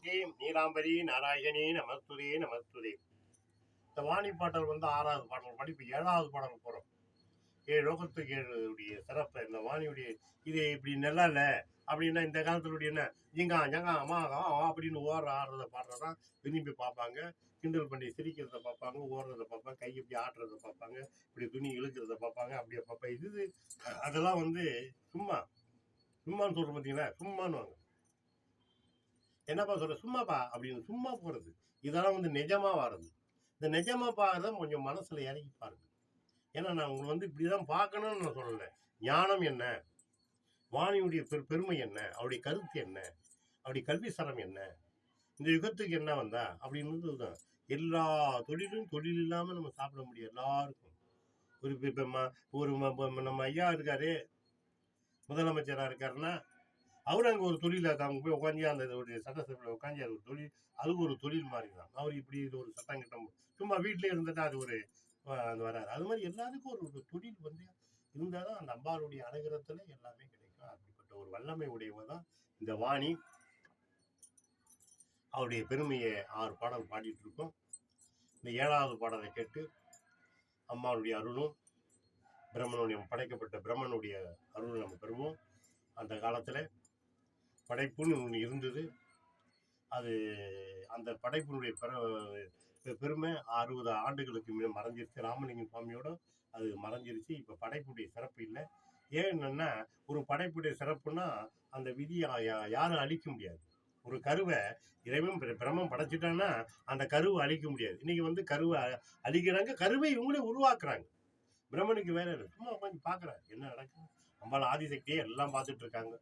நமஸ்தே நீலாம்பரி நாராயணே நமஸ்துதே நமஸ்துதே. இந்த வாணி பாடல் 6வது பாடல் பாடி இப்போ 7வது பாடல் போகிறோம். 7 லோகத்துக்கு 7 சிறப்பு இந்த வாணியுடைய. இது இப்படி நல்லா இல்லை அப்படின்னா இந்த காலத்துடைய என்ன ஜிங்கா ஜங்கா அம்மா அப்படின்னு ஆடுறத பாடுறதான் விரும்பி பார்ப்பாங்க. கிண்டல் பண்ணி சிரிக்கிறத பார்ப்பாங்க, ஓடுறத பார்ப்பாங்க, கை இப்படி ஆட்டுறத பார்ப்பாங்க, இப்படி துணி இழுக்கிறத பார்ப்பாங்க, அப்படியே பார்ப்பாங்க. இது அதெல்லாம் சும்மான்னு சொல்ற பார்த்தீங்களா, சும்மானுவாங்க. என்னப்பா சொல்ற, சும்மாப்பா அப்படின்னு சும்மா போறது. இதெல்லாம் நிஜமா வர்றது. இந்த நிஜமா பார்க்கறத கொஞ்சம் மனசுல இறங்கி பாருங்க. ஏன்னா நான் உங்களை இப்படிதான் பார்க்கணும்னு நான் சொல்லலை. ஞானம் என்ன, வாணியுடைய பெருமை என்ன, அவருடைய கருத்து என்ன, அவருடைய கல்வி சரம் என்ன, இந்த யுகத்துக்கு என்ன வந்தா அப்படின்னு எல்லா தொழிலும் தொழில் இல்லாம நம்ம சாப்பிட முடியும். எல்லாருக்கும் ஒரு நம்ம ஐயா இருக்காரு, முதலமைச்சரா இருக்காருன்னா அவரு அங்கே ஒரு தொழில் அவங்க போய் உட்காந்து அந்த சட்டசபையில் உட்காந்து அது ஒரு தொழில், அதுக்கு ஒரு தொழில் மாதிரி தான். அவர் இப்படி இது ஒரு சட்டம் கிட்டம் சும்மா வீட்டிலே இருந்துட்டு அது ஒரு அது வராது. அது மாதிரி எல்லாருக்கும் ஒரு தொழில் இருந்தால் தான் அந்த அம்பாளுடைய அனுகிரகத்தில் எல்லாமே கிடைக்கும். அப்படிப்பட்ட ஒரு வல்லமை உடையவங்க தான் இந்த வாணி. அவருடைய பெருமையை 6 பாடல் பாடிட்டு இருக்கோம். இந்த 7வது பாடலை கேட்டு அம்மாவுடைய அருளும் பிரம்மனுடைய படைக்கப்பட்ட பிரம்மனுடைய அருள் நம்ம பெறுவோம். அந்த காலத்தில் படைப்புன்னு ஒன்று இருந்தது. அது அந்த படைப்பினுடைய பெருமை 60 ஆண்டுகளுக்கு மறைஞ்சிருச்சு. ராமலிங்கம் சுவாமியோட அது மறைஞ்சிருச்சு. இப்போ படைப்புடைய சிறப்பு இல்லை. ஏன்னா ஒரு படைப்புடைய சிறப்புன்னா அந்த விதியை யாரும் அழிக்க முடியாது. ஒரு கருவை இறைவன் பிரம்மம் படைச்சிட்டான்னா அந்த கருவை அழிக்க முடியாது. இன்னைக்கு கருவை அழிக்கிறாங்க, கருவை இவங்களே உருவாக்குறாங்க. பிரம்மனுக்கு வேற இல்லை, சும்மா உட்காந்து பார்க்குறாரு என்ன நடக்குது. நம்மளால ஆதிசக்தியை எல்லாம் பார்த்துட்டு இருக்காங்க.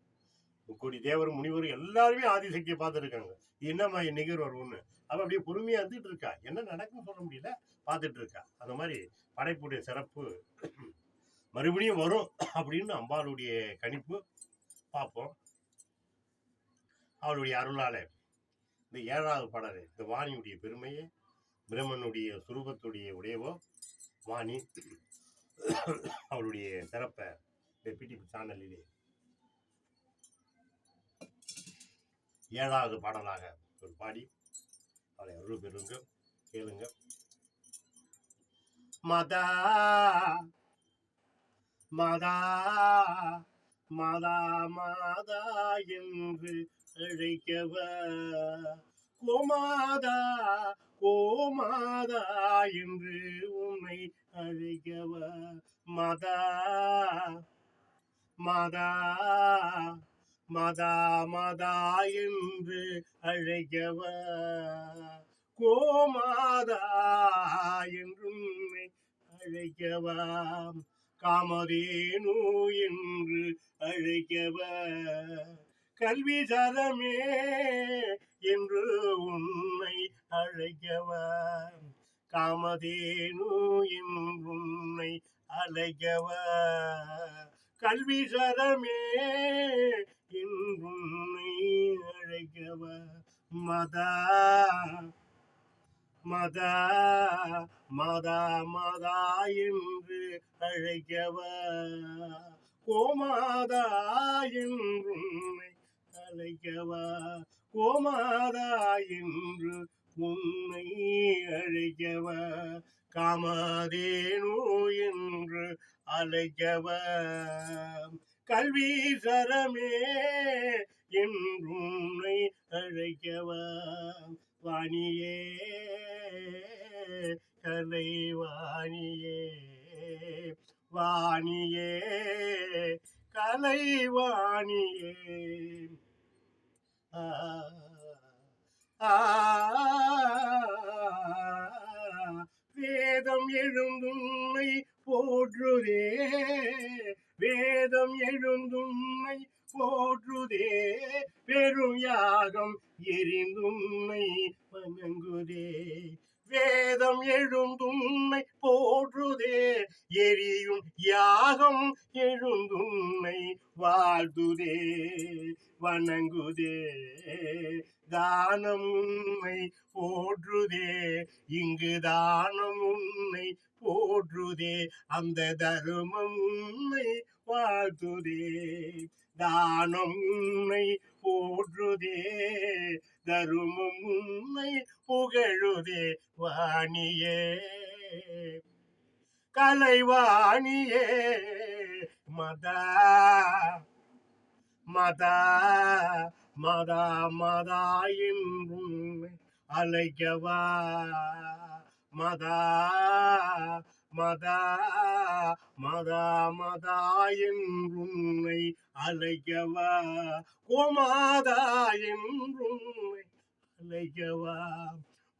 முக்கோடி தேவர் முனிவர் எல்லாருமே ஆதிசக்தியை பார்த்துட்டு இருக்காங்க. என்னம்மா நிகர் வரும்னு அவ அப்படியே பொறுமையா இருந்துட்டு இருக்கா. என்ன நடக்குன்னு சொல்ல முடியல, பார்த்துட்டு இருக்கா. அந்த மாதிரி படைப்புடைய சிறப்பு மறுபடியும் வரும் அப்படின்னு அம்பாளுடைய கணிப்பு. பார்ப்போம். அவளுடைய அருளால இந்த 7வது பாடல் இந்த வாணியுடைய பெருமையை, பிரம்மனுடைய சுரூபத்துடைய உடையவோ வாணி, அவளுடைய சிறப்பை இந்த பிடிபி சேனலிலே 7வது பாடலாக ஒரு பாடி அவளை அருள் பெறுங்க, கேளுங்க. மதா மதா மதா மாதா என்று அழைக்கவ, கோமாதா கோமாதா என்று உன்னை அழைக்கவ, மதா மதா மதா மதா என்று அழைக்கவ, கோமாதா என்று உன்னை அழைக்கவ, காமதேனு என்று அழைக்கவ, கல்வி சரமே என்று உன்னை அழைக்கவ, காமதேனு என்று உன்னை அழைக்கவ, கல்வி சரமே என்று உன்னை அழைக்கவ, மதா மதா மதா மதா என்று அழைக்கவ, கோமாதா என்று உன்னை அழைக்கவ, கோமாதா என்று உன்னை அழைக்கவ, காமதேனு என்று அழைக்கவ, கல்வி சரமே என்று உன்னை அழைக்கவ, வாணியே கலைவாணியே வாணியே கலைவாணியே, வேதம் எழுந்துன்னை போற்றுதே, வேதம் எழுந்துன்னை போற்றுதே, பெரும் யாகம் எரிந்துன்னை வணங்குதே, வேதம் எழுந்துன்னை போற்றுதே, எரியும் யாகம் எழுந்துன்னை வாழ்த்துதே வணங்குதே, தானம் உன்னை போற்றுதே, இங்கு தானம் உன்னை போற்றுதே, அந்த தருமம் உன்னை வாழ்த்துதே. தானம் உன்னை போற்றுதே, தருமம் உன்னை புகழுதே. வாணியே கலைவாணியே மதா மதா மதா மதா என்றும் அழைக்கவா, மதா மதா மதா மதா என்றுன்னை அழைக்கவா, கோமாதா என்றுன்னை அழைக்கவா,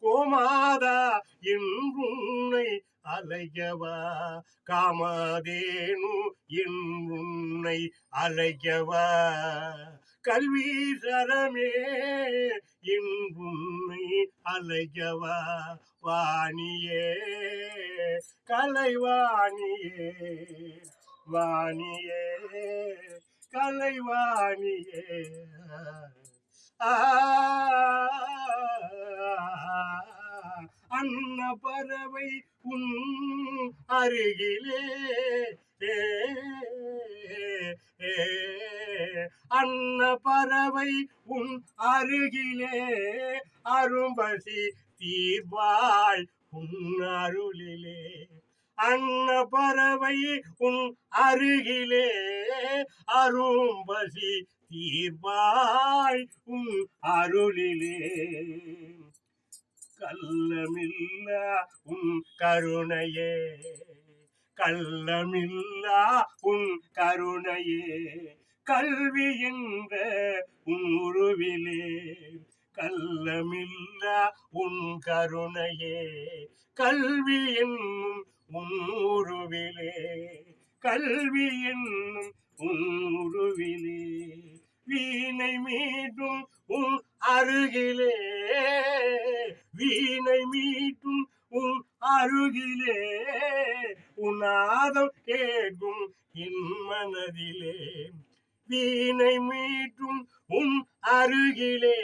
கோமாதா என்றுன்னை அழைக்கவா, காமதேனு என்றுன்னை அழைக்கவா, கல்வீசரமே என்றுன்னை அழைக்கவா. வாணியே கலைவாணியே, வாணியே கலைவாணியே. அன்ன பறவை உன் அருகிலே, அன்ன பறவை உன் அருகிலே, அரும்பசி தீர்வாய் உன் அருளிலே. அன்ன பறவை உன் அருகிலே, அரும்பசி தீர்வாய் உன் அருளிலே. கள்ளமில்லா உன் கருணையே, கள்ளமில்லா உன் கருணையே, கல்வி என்ற உன் உருவிலே. கள்ளமில்லா உன் கருணையே, கல்வி என்னும் உன் உருவிலே, கல்வி என்னும் உன் உருவிலே. வீணை மீட்டும் உன் அருகிலே, வீணை மீட்டும் உன் அருகிலே, உன்னாதம் கேட்கும் என் மனதிலே. வீணை மீட்டும் உன் அருகிலே,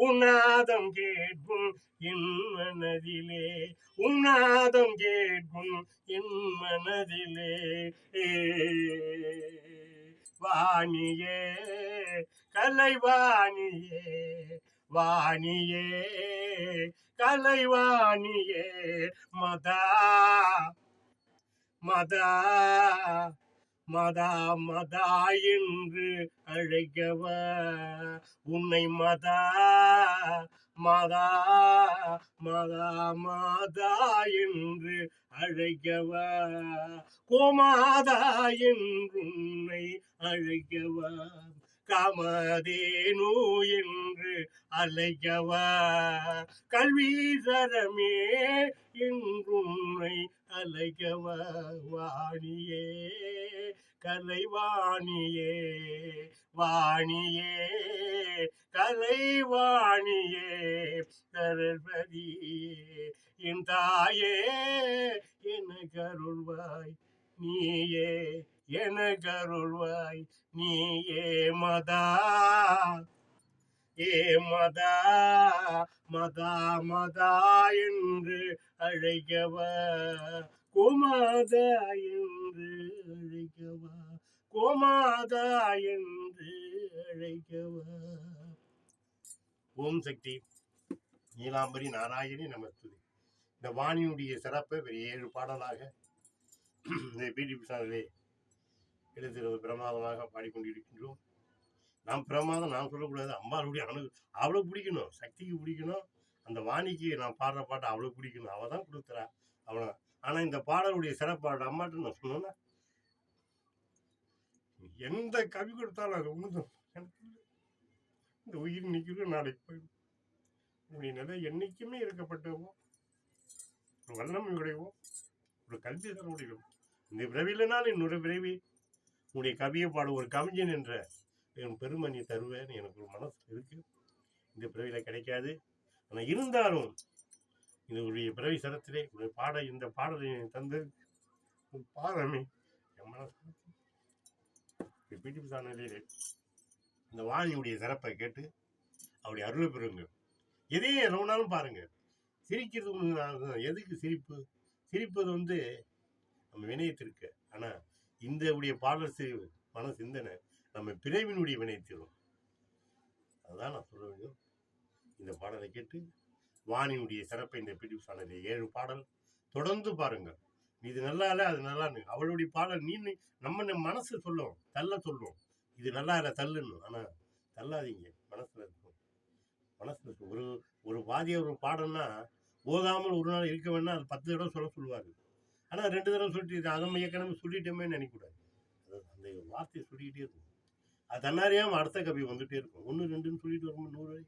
உன்னாதம் கேட்கும் என் மனதிலே, உன்னாதம் கேட்கும் என் மனதிலே. வாணியே கலைவாணியே, வாணியே கலைவாணியே, மதா மதா மதா மதா என்று அழைக்கவா, உன்னை மதா மதா மதா மதா என்று அழைக்கவா, கோமாதா என்று உன்னை அழைக்கவா, காமதேனு என்று அழைக்கவா, கல்வீசரமே என்றுன்னை அழைக்கவா. வாணியே கலைவாணியே, வாணியே கலைவாணியே, சரஸ்வதியே என் தாயே எனக்கு அருள்வாய் நீயே, எனக்கு அருள்வாய் நீயே. மதா ஏ மதா மதா மதா என்று அழைக்கவா, கோமாதா என்று அழைக்கவா, கோமாதா என்று அழைக்கவா. ஓம் சக்தி நீலாம்பரி நாராயணி நமஸ்துதி. இந்த வாணியுடைய சிறப்பை ஒரு 7 பாடலாக இந்த பிடிபி சாதனை எழுதுகிறது பிரமாதமாக பாடிக்கொண்டிருக்கின்றோம். நாம் பிரமாதம் நான் சொல்லக்கூடாது, அம்மாளுடைய அவ்வளோ பிடிக்கணும், சக்திக்கு பிடிக்கணும், அந்த வாணிக்கு நான் பாடுற பாட்டை அவ்வளோ பிடிக்கணும், அவள் தான் கொடுத்துறா அவ்வளோ. ஆனால் இந்த பாடலுடைய சிறப்பாடு அம்மாட்ட நான் சொன்னேன்னா எந்த கவி கொடுத்தாலும் அது ஒன்று இந்த உயிர் நிற்கிறது நாளைக்கு போயிடும். உன்னுடைய நிலை என்னைக்குமே இருக்கப்பட்டவோம், ஒரு வல்லமை உடையவோம், ஒரு கல்வி தர முடியும். இந்த விரைவில்லைனால் இன்னொரு விரைவி உன்னுடைய கவியை பாட ஒரு கவிஞன் என்ற என் பெருமை நீ தருவேன்னு எனக்கு ஒரு மனசு இருக்கு. இந்த பிறவியில கிடைக்காது. ஆனால் இருந்தாலும் இதனுடைய பிறவி சரத்திலே உடைய பாட இந்த பாடலை தந்து பாடமே என் மனசு பிடிப்பு சாதனையிலே இந்த வாணியுடைய சிறப்பை கேட்டு அவருடைய அருளை பெறுங்க. எதையும் எவ்வளோனாலும் பாருங்க. சிரிக்கிறது ஒன்று. எதுக்கு சிரிப்பு? சிரிப்பது வந்து நம்ம வினயத்திற்கு. ஆனா இந்த உடைய பாடல் மன சிந்தனை நம்ம பிறவினுடைய வினயத்திலும். அதுதான் நான் சொல்ல வேண்டும். இந்த பாடலை கேட்டு வானினுடைய சிறப்பை இந்த பிடிப்பு சாணத்தை 7 பாடல் தொடர்ந்து பாருங்க. இது நல்லா இல்லை, அது நல்லா இல்லை. அவளுடைய பாடல் நம்ம மனசு சொல்லும், தள்ள சொல்லும். இது நல்லா இல்லை தள்ளுன்னு. ஆனா தள்ளாதீங்க, மனசுல இருக்கும். மனசுல இருக்கும். ஒரு வாதியார் ஒரு பாடல்னா ஓதாமல் ஒரு நாள் இருக்க வேணா அது 10 தடவை சொல்லுவாரு. ஆனா 2 தடவை சொல்லிட்டு அதை ஏற்கனவே சொல்லிட்டோமே நினைக்கக்கூடாது. அந்த வார்த்தையை சொல்லிக்கிட்டே இருக்கும். அது தன்னாரியாம அடுத்த கவி வந்துட்டே இருக்கும். 1 2ன்னு சொல்லிட்டு வரும்போது 100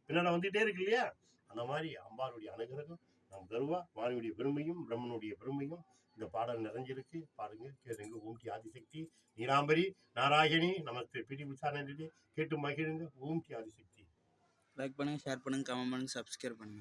பின்னாடி வந்துட்டே இருக்கு இல்லையா? அந்த மாதிரி அம்பாளுடைய அனுகிரகம் நம் தருவா. வாணியுடைய பெருமையும் பிரம்மனுடைய பெருமையும் இந்த பாடல் நிறைஞ்சிருக்கு. பாருங்க, கேளுங்க. ஓம்டி ஆதிசக்தி நீலாம்பரி நாராயணி நமஸ்தே பிடி விசாரணை கேட்டு மகிழுங்க. ஓம்டி ஆதிசக்தி. லைக் பண்ணுங்க, ஷேர் பண்ணுங்க, கமெண்ட் பண்ணுங்க, சப்ஸ்கிரைப் பண்ணுங்க.